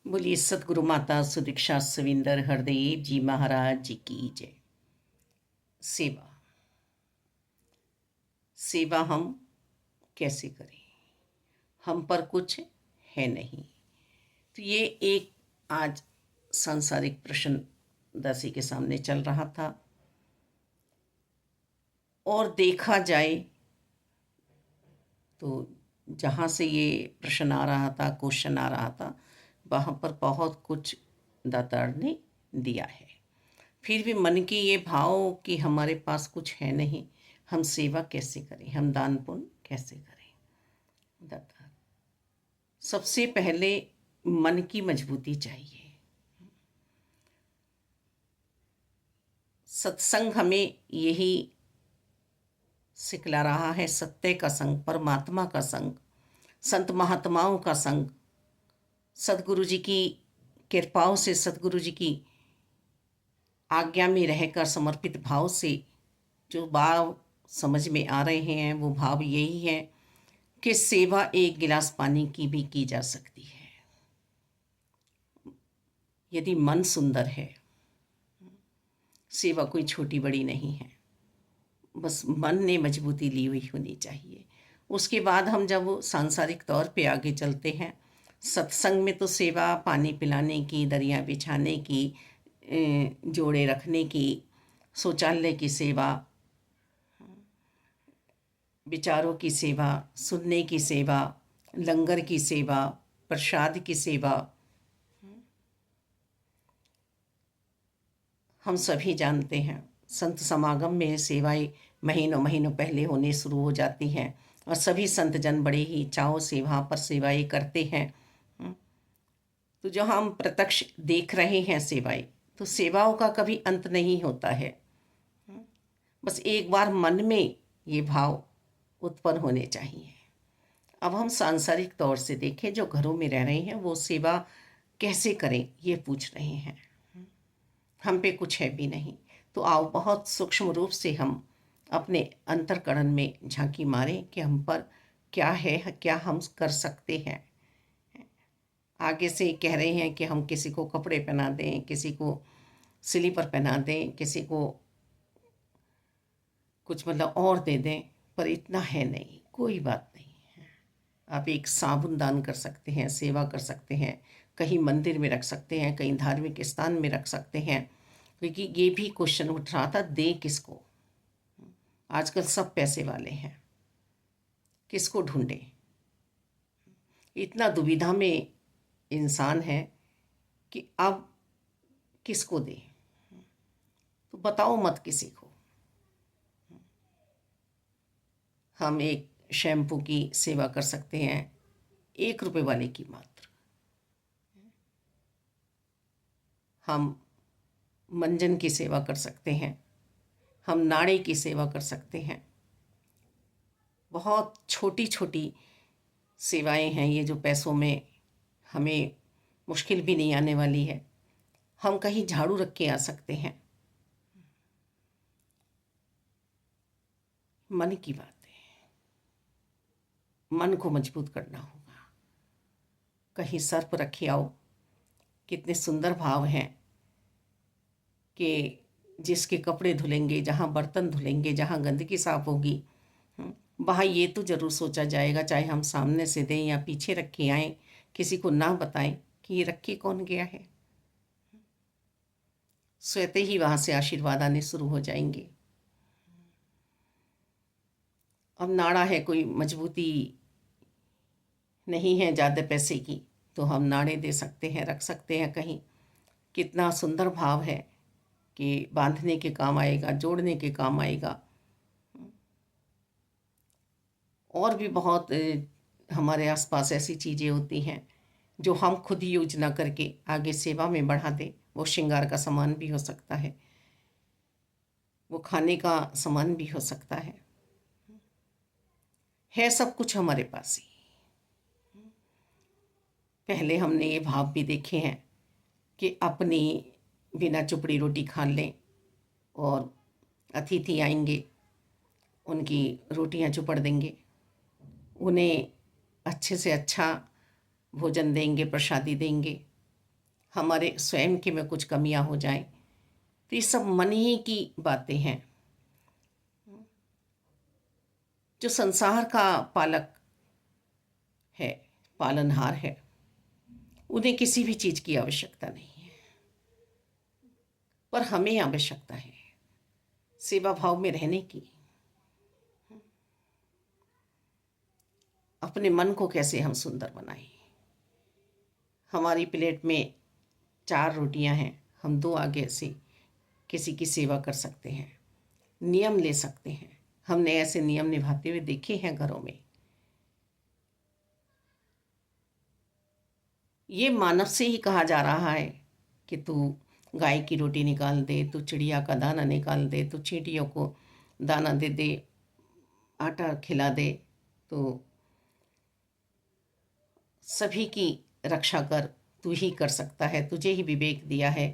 बोलिए सतगुरु माता सुदीक्षा सविंदर हरदेव जी महाराज जी की जय। सेवा सेवा हम कैसे करें? हम पर कुछ है नहीं। तो ये एक आज सांसारिक प्रश्न दासी के सामने चल रहा था। और देखा जाए तो जहाँ से ये प्रश्न आ रहा था, क्वेश्चन आ रहा था, वहाँ पर बहुत कुछ दातार ने दिया है। फिर भी मन की ये भाव कि हमारे पास कुछ है नहीं, हम सेवा कैसे करें, हम दान पुण्य कैसे करें? दातार सबसे पहले मन की मजबूती चाहिए। सत्संग हमें यही सिखला रहा है, सत्य का संग, परमात्मा का संग, संत महात्माओं का संग, सदगुरु जी की कृपाओं से, सदगुरु जी की आज्ञा में रहकर समर्पित भाव से जो भाव समझ में आ रहे हैं, वो भाव यही है कि सेवा एक गिलास पानी की भी की जा सकती है यदि मन सुंदर है। सेवा कोई छोटी बड़ी नहीं है, बस मन ने मजबूती ली हुई होनी चाहिए। उसके बाद हम जब सांसारिक तौर पे आगे चलते हैं, सत्संग में तो सेवा पानी पिलाने की, दरिया बिछाने की, जोड़े रखने की, शौचालय की सेवा, विचारों की सेवा, सुनने की सेवा, लंगर की सेवा, प्रसाद की सेवा, हम सभी जानते हैं। संत समागम में सेवाएं महीनों महीनों पहले होने शुरू हो जाती हैं और सभी संत जन बड़े ही चाव से वहाँ पर सेवाएं करते हैं। तो जो हम प्रत्यक्ष देख रहे हैं सेवाएं, तो सेवाओं का कभी अंत नहीं होता है। बस एक बार मन में ये भाव उत्पन्न होने चाहिए। अब हम सांसारिक तौर से देखें, जो घरों में रह रहे हैं वो सेवा कैसे करें ये पूछ रहे हैं। हम पे कुछ है भी नहीं, तो आओ बहुत सूक्ष्म रूप से हम अपने अंतर्करण में झांकी मारें कि हम पर क्या है, क्या हम कर सकते हैं। आगे से कह रहे हैं कि हम किसी को कपड़े पहना दें, किसी को स्लीपर पहना दें, किसी को कुछ मतलब और दे दें, पर इतना है नहीं, कोई बात नहीं। आप एक साबुन दान कर सकते हैं, सेवा कर सकते हैं, कहीं मंदिर में रख सकते हैं, कहीं धार्मिक स्थान में रख सकते हैं। क्योंकि ये भी क्वेश्चन उठ रहा था, दे किसको? आजकल सब पैसे वाले हैं, किसको ढूंढे? इतना दुविधा में इंसान है कि अब किसको दे? तो बताओ मत किसी को। हम एक शैम्पू की सेवा कर सकते हैं, 1 रुपये वाले की मात्र। हम मंजन की सेवा कर सकते हैं, हम नाड़े की सेवा कर सकते हैं। बहुत छोटी छोटी सेवाएं हैं ये, जो पैसों में हमें मुश्किल भी नहीं आने वाली है। हम कहीं झाड़ू रख के आ सकते हैं। मन की बात है, मन को मजबूत करना होगा। कहीं सर्प रखे आओ, कितने सुंदर भाव हैं कि जिसके कपड़े धुलेंगे, जहाँ बर्तन धुलेंगे, जहाँ गंदगी साफ होगी, वहाँ ये तो ज़रूर सोचा जाएगा, चाहे हम सामने से दें या पीछे रख के आएँ, किसी को ना बताएं कि ये रख के कौन गया है। स्वतः ही वहाँ से आशीर्वाद आने शुरू हो जाएंगे। अब नाड़ा है, कोई मजबूती नहीं है ज़्यादा पैसे की, तो हम नाड़े दे सकते हैं, रख सकते हैं कहीं। कितना सुंदर भाव है कि बांधने के काम आएगा, जोड़ने के काम आएगा। और भी बहुत हमारे आसपास ऐसी चीज़ें होती हैं जो हम खुद यूज ना करके आगे सेवा में बढ़ा दें। वो श्रृंगार का सामान भी हो सकता है, वो खाने का सामान भी हो सकता है सब कुछ हमारे पास ही। पहले हमने ये भाव भी देखे हैं कि अपनी बिना चुपड़ी रोटी खा लें और अतिथि आएंगे, उनकी रोटियां चुपड़ देंगे, उन्हें अच्छे से अच्छा भोजन देंगे, प्रसादी देंगे, हमारे स्वयं के में कुछ कमियां हो जाएं, तो ये सब मन ही की बातें हैं। जो संसार का पालक है, पालनहार है, उन्हें किसी भी चीज़ की आवश्यकता नहीं है, पर हमें आवश्यकता है सेवा भाव में रहने की। अपने मन को कैसे हम सुंदर बनाएं। हमारी प्लेट में 4 रोटियां हैं, हम 2 आगे से किसी की सेवा कर सकते हैं, नियम ले सकते हैं। हमने ऐसे नियम निभाते हुए देखे हैं घरों में। ये मानव से ही कहा जा रहा है कि तू गाय की रोटी निकाल दे, तू चिड़िया का दाना निकाल दे, तू चींटियों को दाना दे दे, आटा खिला दे, तो सभी की रक्षा कर, तू ही कर सकता है, तुझे ही विवेक दिया है।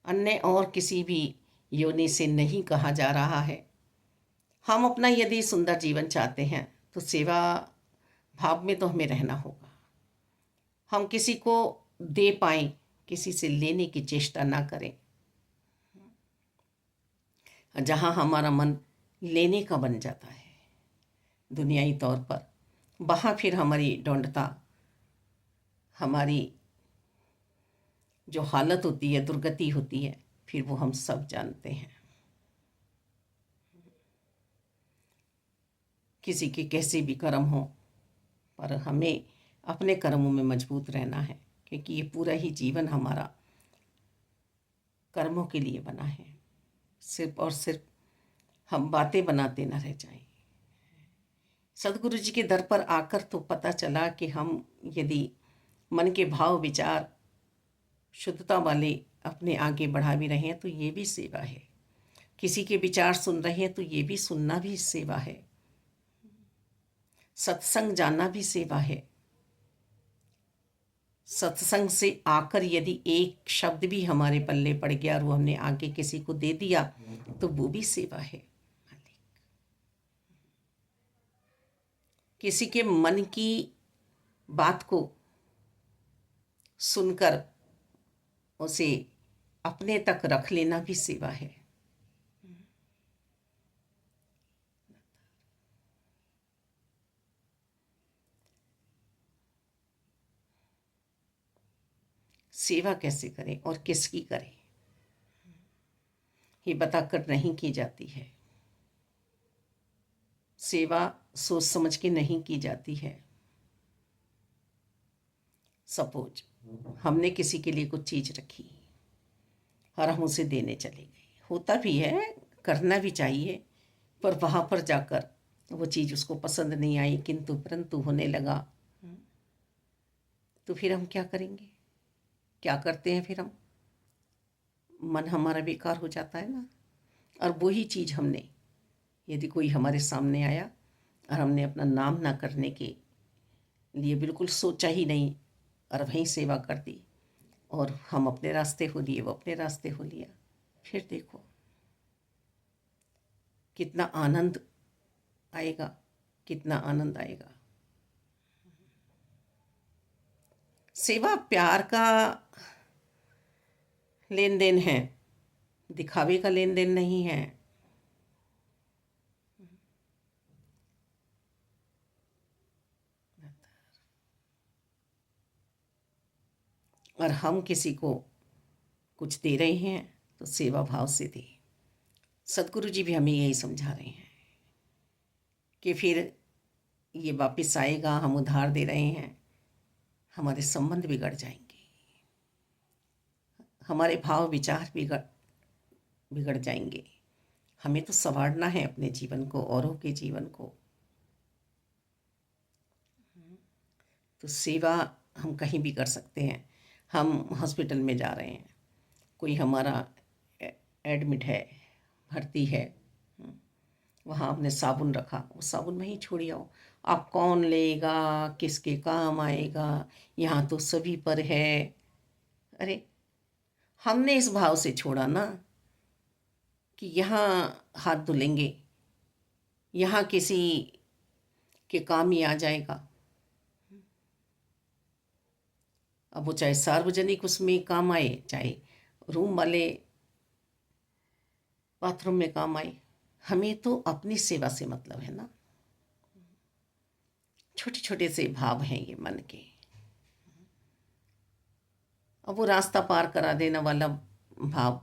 अन्य और किसी भी योनि से नहीं कहा जा रहा है। हम अपना यदि सुंदर जीवन चाहते हैं तो सेवा भाव में तो हमें रहना होगा। हम किसी को दे पाएं, किसी से लेने की चेष्टा ना करें। जहाँ हमारा मन लेने का बन जाता है दुनियाई तौर पर, वहाँ फिर हमारी दौंडता, हमारी जो हालत होती है, दुर्गति होती है, फिर वो हम सब जानते हैं। किसी के कैसे भी कर्म हो, पर हमें अपने कर्मों में मजबूत रहना है, क्योंकि ये पूरा ही जीवन हमारा कर्मों के लिए बना है। सिर्फ और सिर्फ हम बातें बनाते न रह जाएं। सदगुरु जी के दर पर आकर तो पता चला कि हम यदि मन के भाव विचार शुद्धता वाले अपने आगे बढ़ा भी रहे हैं तो ये भी सेवा है। किसी के विचार सुन रहे हैं तो ये भी सुनना भी सेवा है। सत्संग जानना भी सेवा है। सत्संग से आकर यदि एक शब्द भी हमारे पल्ले पड़ गया और वो हमने आगे किसी को दे दिया तो वो भी सेवा है। किसी के मन की बात को सुनकर उसे अपने तक रख लेना भी सेवा है। सेवा कैसे करें और किसकी करें, ये बताकर नहीं की जाती है। सेवा सोच समझ के नहीं की जाती है। सपोज हमने किसी के लिए कुछ चीज़ रखी और हम उसे देने चले गए, होता भी है, करना भी चाहिए, पर वहाँ पर जाकर वो चीज़ उसको पसंद नहीं आई, किंतु परंतु होने लगा, तो फिर हम क्या करेंगे? क्या करते हैं फिर हम? मन हमारा बेकार हो जाता है ना। और वही चीज़ हमने, यदि कोई हमारे सामने आया और हमने अपना नाम ना करने के लिए बिल्कुल सोचा ही नहीं और वहीं सेवा कर दी और हम अपने रास्ते हो लिए, वो अपने रास्ते हो लिया, फिर देखो कितना आनंद आएगा, कितना आनंद आएगा। सेवा प्यार का लेन देन है, दिखावे का लेन देन नहीं है। और हम किसी को कुछ दे रहे हैं तो सेवा भाव से दें। सदगुरु जी भी हमें यही समझा रहे हैं कि फिर ये वापस आएगा, हम उधार दे रहे हैं, हमारे संबंध बिगड़ जाएंगे, हमारे भाव विचार बिगड़ जाएंगे। हमें तो संवारना है अपने जीवन को, औरों के जीवन को। तो सेवा हम कहीं भी कर सकते हैं। हम हॉस्पिटल में जा रहे हैं, कोई हमारा एडमिट है, भर्ती है, वहाँ आपने साबुन रखा, वो साबुन वहीं छोड़ आओ। आप कौन लेगा, किसके काम आएगा, यहाँ तो सभी पर है। अरे हमने इस भाव से छोड़ा ना कि यहाँ हाथ धुलेंगे, यहाँ किसी के काम ही आ जाएगा। अब वो चाहे सार्वजनिक उसमें काम आए, चाहे रूम वाले बाथरूम में काम आए, हमें तो अपनी सेवा से मतलब है ना। छोटे छोटे से भाव हैं ये मन के। अब वो रास्ता पार करा देने वाला भाव,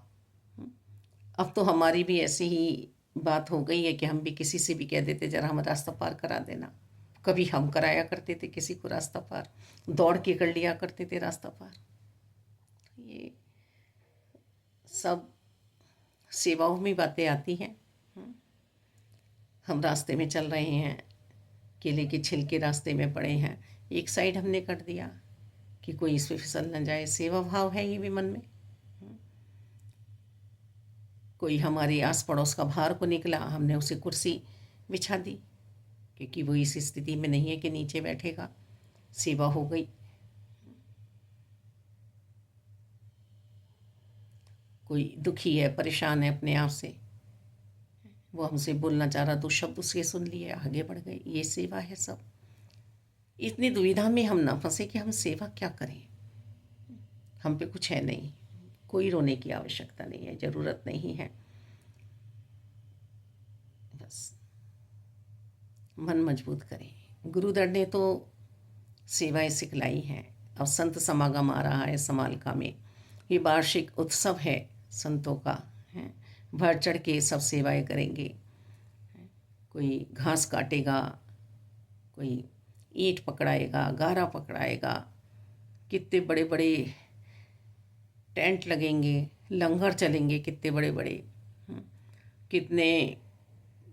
अब तो हमारी भी ऐसी ही बात हो गई है कि हम भी किसी से भी कह देते जरा हम रास्ता पार करा देना। कभी हम कराया करते थे किसी को रास्ता पार, दौड़ के कर लिया करते थे रास्ता पार। ये सब सेवाओं में बातें आती हैं। हम रास्ते में चल रहे हैं, केले के छिलके रास्ते में पड़े हैं, एक साइड हमने कर दिया कि कोई इस पे फिसल न जाए। सेवा भाव है ये भी मन में। कोई हमारे आस पड़ोस का बाहर को निकला, हमने उसे कुर्सी बिछा दी क्योंकि वो इस स्थिति में नहीं है कि नीचे बैठेगा। सेवा हो गई। कोई दुखी है, परेशान है अपने आप से, वो हमसे बोलना चाह रहा, दो शब्द उसके सुन लिए, आगे बढ़ गए, ये सेवा है सब। इतनी दुविधा में हम ना फंसे कि हम सेवा क्या करें। हम पे कुछ है नहीं, कोई रोने की आवश्यकता नहीं है, ज़रूरत नहीं है। बस मन मजबूत करें। गुरुदर ने तो सेवाएं सिखलाई हैं। अब संत समागम आ रहा है समालका में। ये वार्षिक उत्सव है संतों का, है। बढ़ चढ़ के सब सेवाएं करेंगे। कोई घास काटेगा, कोई ईंट पकड़ाएगा, गारा पकड़ाएगा, कितने बड़े बड़े टेंट लगेंगे, लंगर चलेंगे कितने बड़े बड़े, कितने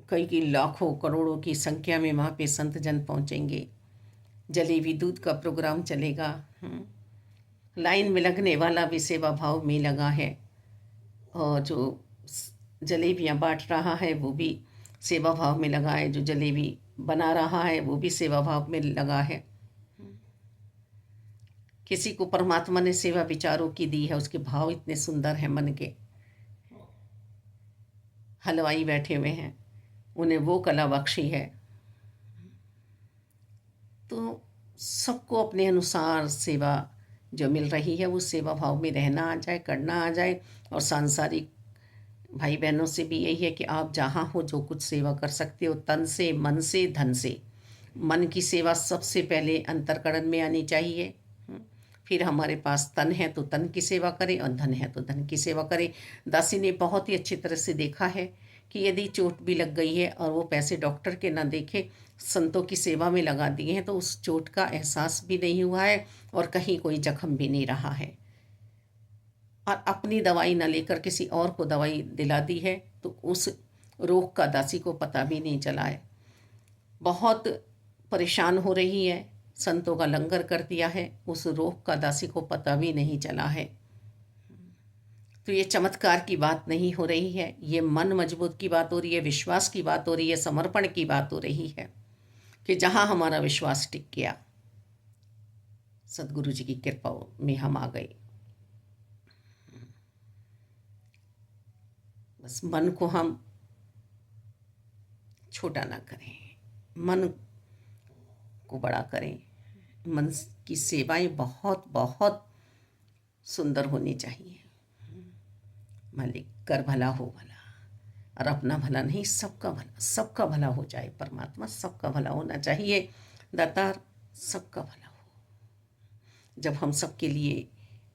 कई की लाखों करोड़ों की संख्या में वहाँ पे संत जन पहुँचेंगे। जलेबी दूध का प्रोग्राम चलेगा। लाइन में लगने वाला भी सेवा भाव में लगा है, और जो जलेबियाँ बांट रहा है वो भी सेवा भाव में लगा है, जो जलेबी बना रहा है वो भी सेवा भाव में लगा है। किसी को परमात्मा ने सेवा विचारों की दी है, उसके भाव इतने सुंदर हैं मन के। हलवाई बैठे हुए हैं, उन्हें वो कला बख्शी है। तो सबको अपने अनुसार सेवा जो मिल रही है वो सेवा भाव में रहना आ जाए, करना आ जाए। और सांसारिक भाई बहनों से भी यही है कि आप जहाँ हो जो कुछ सेवा कर सकते हो, तन से, मन से, धन से। मन की सेवा सबसे पहले अंतर्करण में आनी चाहिए। फिर हमारे पास तन है तो तन की सेवा करें, और धन है तो धन की सेवा करें। दासी ने बहुत ही अच्छी तरह से देखा है कि यदि चोट भी लग गई है और वो पैसे डॉक्टर के ना देखे, संतों की सेवा में लगा दिए हैं, तो उस चोट का एहसास भी नहीं हुआ है और कहीं कोई जख्म भी नहीं रहा है। और अपनी दवाई ना लेकर किसी और को दवाई दिला दी है तो उस रोग का दासी को पता भी नहीं चला है। बहुत परेशान हो रही है, संतों का लंगर कर दिया है, उस रोग का दासी को पता भी नहीं चला है। तो ये चमत्कार की बात नहीं हो रही है, ये मन मजबूत की बात हो रही है, विश्वास की बात हो रही है, समर्पण की बात हो रही है कि जहाँ हमारा विश्वास टिक गया, सदगुरु जी की कृपा में हम आ गए। बस मन को हम छोटा ना करें, मन को बड़ा करें। मन की सेवाएं बहुत बहुत सुंदर होनी चाहिए। मालिक कर भला हो भला, और अपना भला नहीं, सबका भला, सबका भला हो जाए। परमात्मा सबका भला होना चाहिए। दातार सबका भला हो। जब हम सबके लिए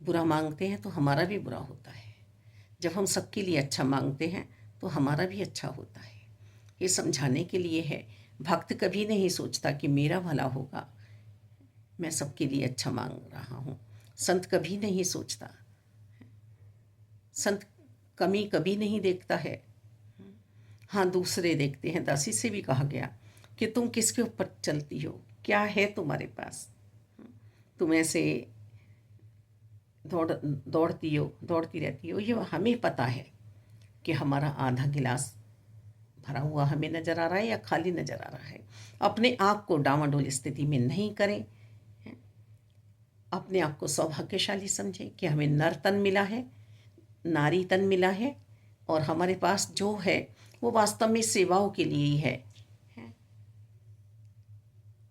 बुरा मांगते हैं तो हमारा भी बुरा होता है, जब हम सबके लिए अच्छा मांगते हैं तो हमारा भी अच्छा होता है। ये समझाने के लिए है। भक्त कभी नहीं सोचता कि मेरा भला होगा, मैं सबके लिए अच्छा मांग रहा हूँ। संत कभी नहीं सोचता, संत कमी कभी नहीं देखता है। हाँ, दूसरे देखते हैं। दासी से भी कहा गया कि तुम किसके ऊपर चलती हो, क्या है तुम्हारे पास, तुम ऐसे दौड़ती रहती हो। ये हमें पता है कि हमारा आधा गिलास भरा हुआ हमें नजर आ रहा है या खाली नजर आ रहा है। अपने आप को डामाडोल स्थिति में नहीं करें। अपने आप को सौभाग्यशाली समझें कि हमें नर तन मिला है, नारी तन मिला है, और हमारे पास जो है वो वास्तव में सेवाओं के लिए ही है।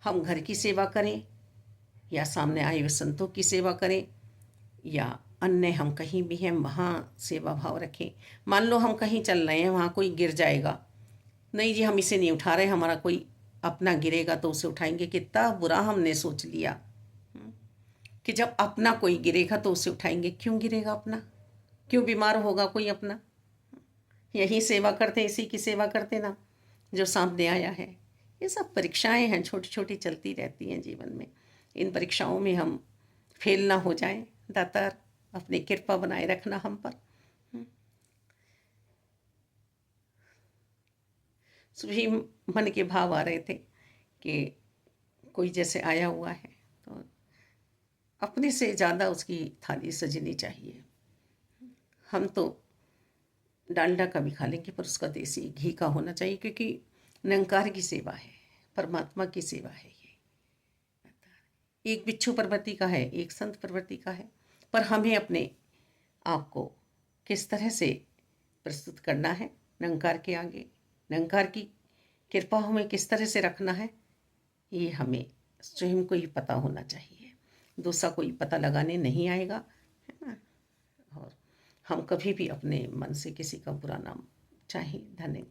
हम घर की सेवा करें या सामने आए हुए संतों की सेवा करें, या अन्य हम कहीं भी हैं वहाँ सेवा भाव रखें। मान लो हम कहीं चल रहे हैं, वहाँ कोई गिर जाएगा, नहीं जी हम इसे नहीं उठा रहे, हमारा कोई अपना गिरेगा तो उसे उठाएंगे। कितना बुरा हमने सोच लिया कि जब अपना कोई गिरेगा तो उसे उठाएंगे। क्यों गिरेगा अपना? क्यों बीमार होगा कोई अपना? यही सेवा करते, इसी की सेवा करते ना जो सामने आया है। ये सब परीक्षाएं हैं, छोटी छोटी चलती रहती हैं जीवन में। इन परीक्षाओं में हम फेल ना हो जाएं। दातार अपनी कृपा बनाए रखना हम पर। सभी मन के भाव आ रहे थे कि कोई जैसे आया हुआ है तो अपने से ज़्यादा उसकी थाली सजनी चाहिए। हम तो डालडा का भी खा लेंगे पर उसका देसी घी का होना चाहिए, क्योंकि निरंकार की सेवा है, परमात्मा की सेवा है। ये एक बिच्छू प्रवृत्ति का है, एक संत प्रवृत्ति का है, पर हमें अपने आप को किस तरह से प्रस्तुत करना है निरंकार के आगे, निरंकार की कृपा हमें किस तरह से रखना है, ये हमें स्वयं को ही पता होना चाहिए। दूसरा कोई पता लगाने नहीं आएगा, है ना। और हम कभी भी अपने मन से किसी का बुरा नाम चाहे धन्य